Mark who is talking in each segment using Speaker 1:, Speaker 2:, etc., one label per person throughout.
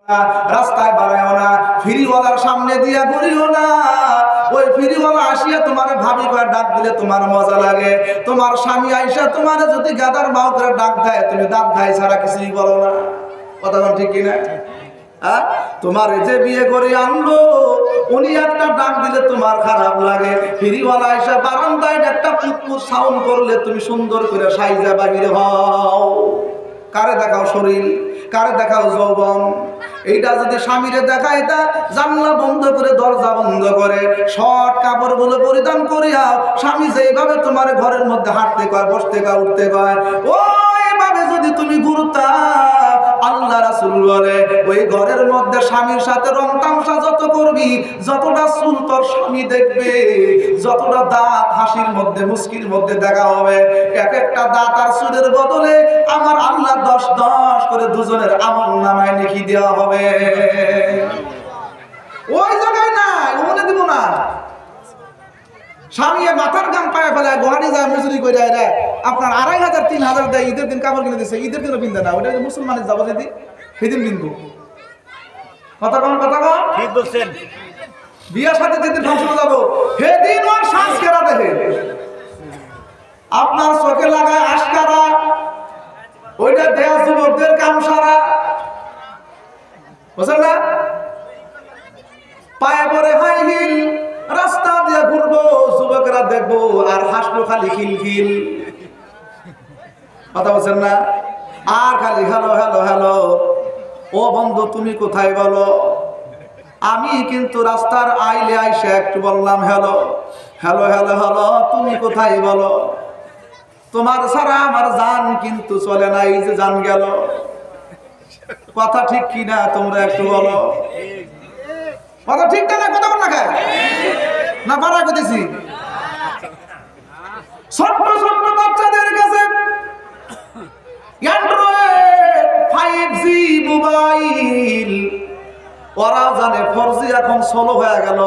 Speaker 1: রাস্তায় বাড়ায়ও না, ফিরিওয়ালার সামনে দিয়া ঘুরিও না। ওই ফিরিওয়ালা আসিয়া তোমার ভাবি করে ডাক দিলে তোমার মজা লাগে। তোমার স্বামী আইসা তোমার যদি গাদার মাও করে ডাক দেয়, তুমি দাঁত ভাই ছাড়া কিছুই বলো না। কথা বল ঠিক কিনা? তোমার যে বিয়ে করে আনলো উনি একটা ডাক দিলে তোমার খারাপ লাগে। ফিরিওয়ালা এসে বারান্দায় একটা পুতপুত সাউন্ড করলে তুমি সুন্দর করে সাইজা বাহিরে হও। কারে দেখাও শরীর, কারে দেখাও যৌবন। এইটা যদি স্বামীরে দেখায়, তা জানলা বন্ধ করে দরজা বন্ধ করে শর্ট কাপড়গুলো পরিধান করিয়া স্বামী যেইভাবে তোমার ঘরের মধ্যে হাঁটতে কয়, বসতে কয়, উঠতে কয়, ওইভাবে যদি তুমি ঘুরতা, আল্লাহ রাসূল বলে ওই ঘরের মধ্যে স্বামীর সাথে রং তামসা যত করবি, যতটা চুল তোর স্বামী দেখবে, যতটা দাঁত হাসির মধ্যে মুস্কির মধ্যে দেখা হবে, এক একটা দাঁত আর চুলের বদলে আমার আল্লাহ 10 করে দুজনের আমল নামায় লিখি দেওয়া হবে। ওই জায়গায় নাই, ওখানে দিব না। স্বামী মাথার গাম পায়ে ফেলায় গোহাটি যায় মজুরি করে দেয়, আপনার 2500 3000 দেয়, ঈদের দিন কাপড় কিনে দিচ্ছে, ঈদের দিনও পিনতে না, ওটা মুসলমানের যাবো যদি সেদিন পিনবো। কথা কন, কথা কন, ঠিক বলছেন। বিয়ার সাথে যেদিন ফাংশনে যাবো সেদিন ওর শ্বাস কেরা দেখে, আপনার চোখে লাগায় আশকারা, ওইটা দেয়া যুবকদের কাম সারা, বুঝলেন না? পায়ে পরে হাই হিল, রাস্তা দিয়ে ঘুরবো, যুবকরা দেখবো আর হাসবো খালি খিলখিল। কথা বলছেন না? আর খালি হ্যালো হ্যালো হ্যালো। ও বন্ধু তুমি কোথায় বলো? আমি কিন্তু রাস্তার আইলে আইসে একটু বললাম হ্যালো হ্যালো হ্যালো হ্যালো, তুমি কোথায় বলো? তোমার ছাড়া আমার জান কিন্তু চলে না, এই যে জান গেল। কথা ঠিক কিনা তোমরা একটু বলো? কথা ঠিক না? কথা বল না, খায় না বাড়া করতেছি। ছোট্ট ছোট্ট বাচ্চাদের কাছে অ্যান্ড্রয়েড 5G মোবাইল, ওরা জানে 4G এখন স্লো হয়ে গেল,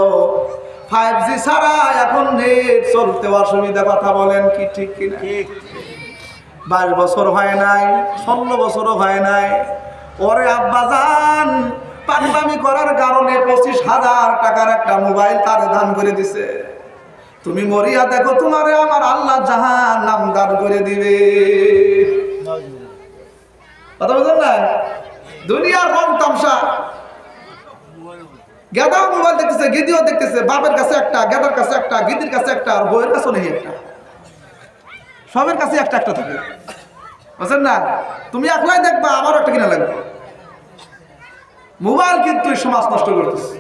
Speaker 1: 5G ছাড়া এখন নেট চলতে অসুবিধা। কথা বলেন কি ঠিক কিনা? 22 বছর হয় নাই, 16 বছরও হয় নাই, ওরে আব্বা জান পাগলামি করার কারণে 25,000 টাকার একটা মোবাইল তারে দান করে দিছে। তুমি মরিয়া দেখো, তোমারে আমার আল্লাহ জাহান্নাম দান করে দিবে। কথা বলেন না? দুনিয়ার রং তামসা, গেদা মোবাইল দেখতেছে, গিদিও দেখতেছে, বাপের কাছে একটা, গেদার কাছে একটা, গিদির কাছে একটা, আর বউয়ের কাছে নেই একটা, সবের কাছে একটা একটা থাকে। বুঝলেন না? তুমি একলাই দেখবা, আমারও একটা কিনা লাগবে। মোবাইল কিন্তু সমাজ নষ্ট করতেছে।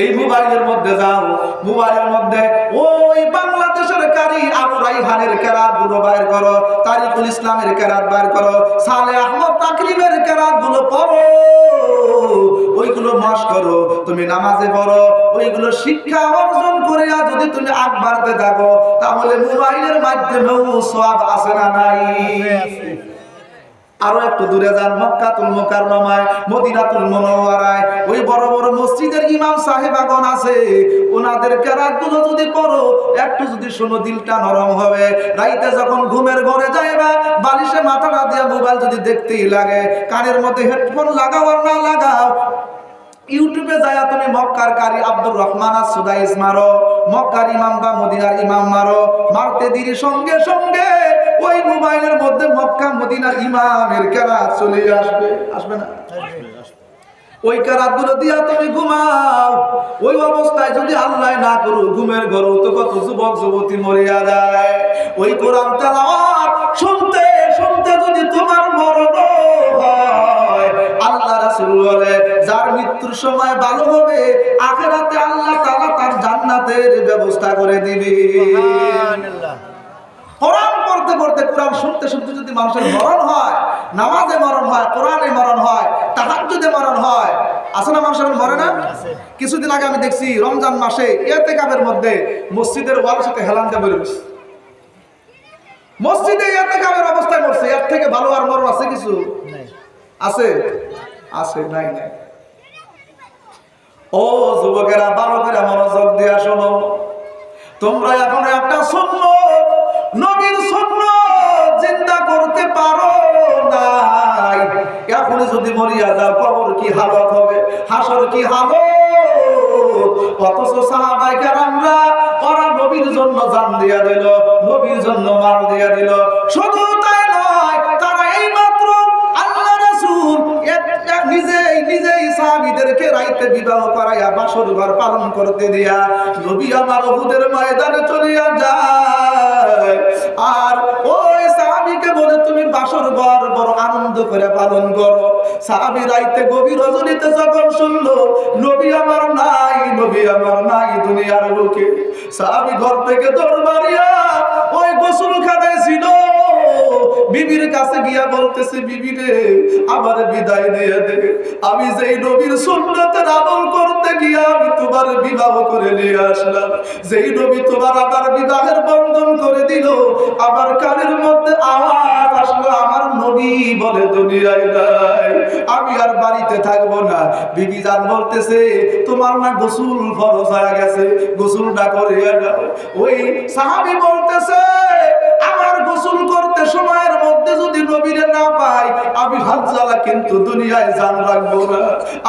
Speaker 1: এই মোবাইলের মধ্যে যাও, মোবাইলের মধ্যে ওই বাংলাদেশের কারি আবু রাইহানের কেরাত গুলো বাইর করো, তারিকুল ইসলামের কেরাত বাইর করো, সালে আহমদ তাকরিমের কেরাত গুলো পড়ো, ওইগুলো মাস করো, তুমি নামাজে পড়ো, ওইগুলো শিক্ষা অর্জন করে যদি তুমি আগ বাড়তে থাকো, তাহলে মোবাইলের মাধ্যমেও সওয়াব আছে না নাই? আরো একটু দূরে যান, মক্কাতুল মুকাররমায়, মদিনাতুল মুনাওয়ারায়, ওই বড় বড় মসজিদের ইমাম সাহেবাগণ আছে, ওনাদের কেরাতগুলো যদি পড়ো, একটু যদি শোনো, দিলটা নরম হবে। রাইতে যখন ঘুমের ঘরে যাইবা, বালিশে মাথাটা দিয়ে মোবাইল যদি দেখতেই লাগে, কানের মধ্যে হেডফোন লাগাও আর না লাগাও, ইউটিউবে যায় তুমি মক্কার কারি আব্দুর রহমান as-সুদাইস মারো, মক্কার ইমাম বা মদিনার ইমাম মারো, মারতে দিরি সঙ্গে সঙ্গে ওই মোবাইলের মধ্যে মক্কা মদিনার ইমামের কেরাত চলে আসবে। আসবে না? ওই কেরাতগুলো দিয়া তুমি ঘুমাও। ওই অবস্থায় যদি আল্লাহ না করো, ঘুমের ঘরেও তো কত যুবক যুবতী মরিয়া যায়। ওই কোরআন তেলাওয়াত শুনতে শুনতে যদি তোমার মরণ হয়, আল্লাহ রাসূল বলে যার মৃত্যুর সময় ভালো হবে, আখিরাতে আল্লাহ তাআলা তার জান্নাতের ব্যবস্থা করে দিবে। সুবহানাল্লাহ। কোরআন পড়তে পড়তে, কোরআন শুনতে শুনতে যদি মানুষের মরণ হয়, নামাজে মরণ হয়, কোরআনে মরণ হয়, তাহাজ্জুদে মরণ হয়, আছে না? মানুষের মরে না? কিছুদিন আগে আমি দেখছি রমজান মাসে ইতিকাফের মধ্যে মসজিদের ওয়ালের সাথে হেলান দিয়ে বলে বসে, মসজিদে ইতিকাফের অবস্থায় মরছে। এর থেকে ভালো আর মরণ আছে কিছু? আছে? আছে? নাই নাই। ও যুবকেরা, ভালো করে মনোযোগ দিয়ে শোনো। তোমরা এখন একটা সুন্নাত, নবীর সুন্নাত জিন্দা করতে পারো নাই। এখন যদি মরিয়া যাও কবর কি হালত হবে, হাসর কি হালত। অথচ সাহাবায়ে কেরামরা ওরা নবীর জন্য জান দিয়া দিল, নবীর জন্য মাল দিয়া দিল। শুধু তাই নয়, তারা এই মাত্র আল্লাহ রাসূল নিজেই সাহাবীদেরকে রাইতে বিবাহ করাইয়া বাসর ঘর পালন করতে দিয়া নবী আমার উহুদের ময়দানে চলিয়া যায়। আর ওই সাহাবীকে বলে তুমি বাসর ঘর বড় আনন্দ করে পালন করো। সাহাবী রাইতে গভীর রজনীতে যখন শুনলো নবী আমার নাই, নবী আমার নাই দুনিয়ার বুকে, সাহাবী ঘর থেকে দৌড় মারিয়া ওই গোসলখানায় ছিল, বিবির কাছে গিয়া বলতেছে, বিবি রে আমার বিদায় দিয়ে দে, আমি যেই নবীর সুন্নতের আমল করতে গিয়া আমি তোমার বিবাহ করে নিয়ে আসলাম, যেই নবী তোমার আমার বিবাহের বন্ধন করে দিল, আমার কানের মধ্যে আওয়াজ আসলো আমার নবী বলে দুনিয়ায় নাই, আমি আর বাড়িতে থাকবো না। বিবি জান বলতেছে তোমার না গোসল ফরজ হয়ে গেছে, গোসলটা করিয়া যাও। ওই সাহাবী বলতেছে আমার গোসল করতে সময়ের মধ্যে যদি নবীরে না পাই আমি হানজালা কিন্তু দুনিয়ায় জান রাখবো না,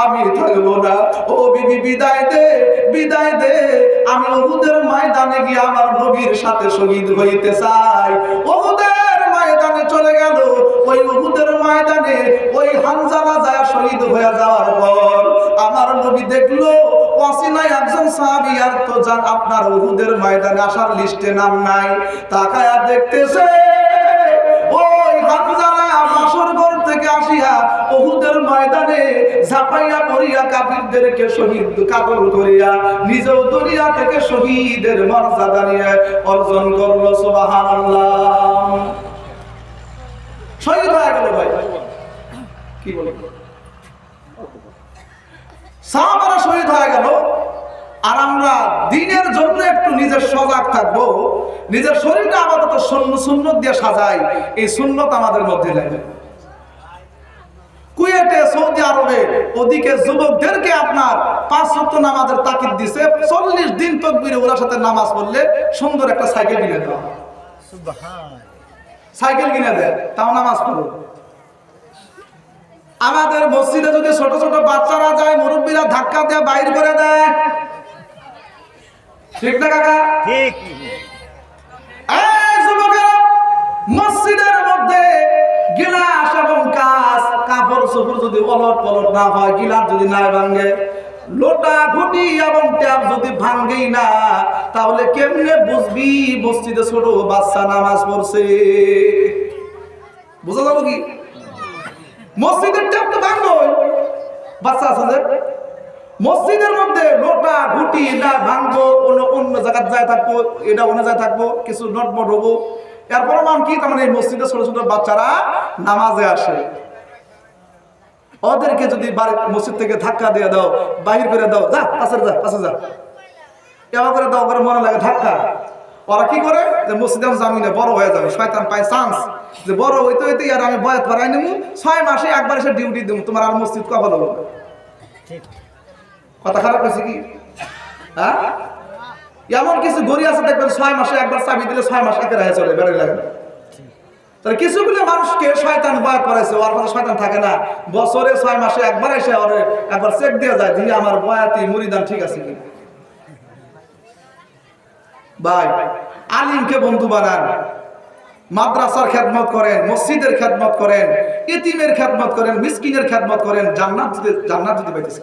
Speaker 1: আমি থাকবো না। ও বিবি বিদায় দে, বিদায় দে, আমি উহুদের ময়দানে গিয়ে আমার নবীর সাথে শহীদ হইতে চাই। উহুদের ময়দানে চলে গেল। ওই উহুদের ময়দানে ওই হানজালা যায় শহীদ হয়ে যাওয়ার পর আমার নবী দেখলো ওয়াসিনায় একজন সাহাবী আর তো জান আপনার উহুদের ময়দানে আসার লিস্টে নাম নাই। তাকায়া দেখতেছে ওই হানজালা বাসর ঘর থেকে আসিয়া উহুদের ময়দানে ঝাঁপাইয়া পড়িয়া কাফিরদেরকে শহীদ কাতল করিয়া নিজেও দুনিয়া থেকে শহীদের মর্যাদা নিয়ে অর্জন করলো। সুবহানাল্লাহ, শহীদ হয়ে গেল। ভাই কি বলে সাহাবারা শহীদ হয়ে গেল। আর আমরা দিনের জন্য একটু নিজের সজাগ থাকবো, নিজের শরীরটা আপাতত সুন্নত দিয়ে সাজাই, এই সুন্নত আমাদের মধ্যে লাগে। কুয়েটে সৌদি আরবে ওদিকে যুবকদেরকে আপনার 5 ওয়াক্ত নামাজের তাকিদ দিছে, 40 দিন তাকবীরে ওর সাথে নামাজ পড়লে সুন্দর একটা সাইকেল কিনে দেওয়া। সুবহানাল্লাহ, সাইকেল কিনে দেয় তাও নামাজ পড়ো। আমাদের মসজিদে যদি ছোট ছোট বাচ্চারা যায় মুরব্বীরা ধাক্কা দিয়ে বাইর করে দেয়, ঠিক না কাকা? ঠিক। এই যুবকেরা মসজিদের মধ্যে গিলাস এবং কাঁচ কাপড় চোপড় যদি ওলট পলট না হয়, গিলাস যদি না ভাঙে, লোটা ঘুটি এবং ট্যাপ যদি ভাঙেই না, তাহলে কেমনে বুঝবি মসজিদে ছোট বাচ্চা নামাজ পড়ছে? বুঝা যাবো কি? মসজিদের ট্যাপ তো ভাঙবো, বাচ্চা আছে যে মসজিদের মধ্যে লোটা ঘুটি এটা ভাঙবো, অন্য জায়গায় যায় থাকবো, এটা অন্য জায়গায় থাকবো, কিছু নটবট হবো। এরপর মান কি, তার মানে এই মসজিদে ছোট ছোট বাচ্চারা নামাজে আসে, ওদেরকে যদি মসজিদ থেকে ধাক্কা দিয়ে দাও, বাহির করে দাও, যা পাশে যা, পাশে যা, এবার করে দাও, করে মনে লাগে ধাক্কা। ওরা কি করে যে মসজিদে জামিনে বড় হয়ে যাবে, শয়তান পায় চান্স যে বড় হইতে হইতে আর আমি বয়াত করাই নেবো, 6 মাসে একবার এসে ডিউটি দেবো, তোমার আর মসজিদ কখন হলো। কথা খারাপ হয়েছে কি? হ্যাঁ, এমন কিছু গড়ি আছে দেখবেন 6 মাসে একবার চাবি দিলে 6 মাস একে রাহে চলে, বেড়ে লাগে। তাহলে কিছুগুলো মানুষকে শয়তান বয়াত করাইছে, ওর কাছে শয়তান থাকে না, বছরে 6 মাসে একবার এসে ওরে একবার চেক দিয়ে যায়, দিয়ে আমার বয়াতি মুরিদান ঠিক আছে কি। ভাই আলিমকে বন্ধু বানান, মাদ্রাসার খেদমত করেন, মসজিদের খেদমত করেন, ইতিমের খেদমত করেন, মিসকিনের খেদমত করেন, জান্নাত যদি পাইতেছে।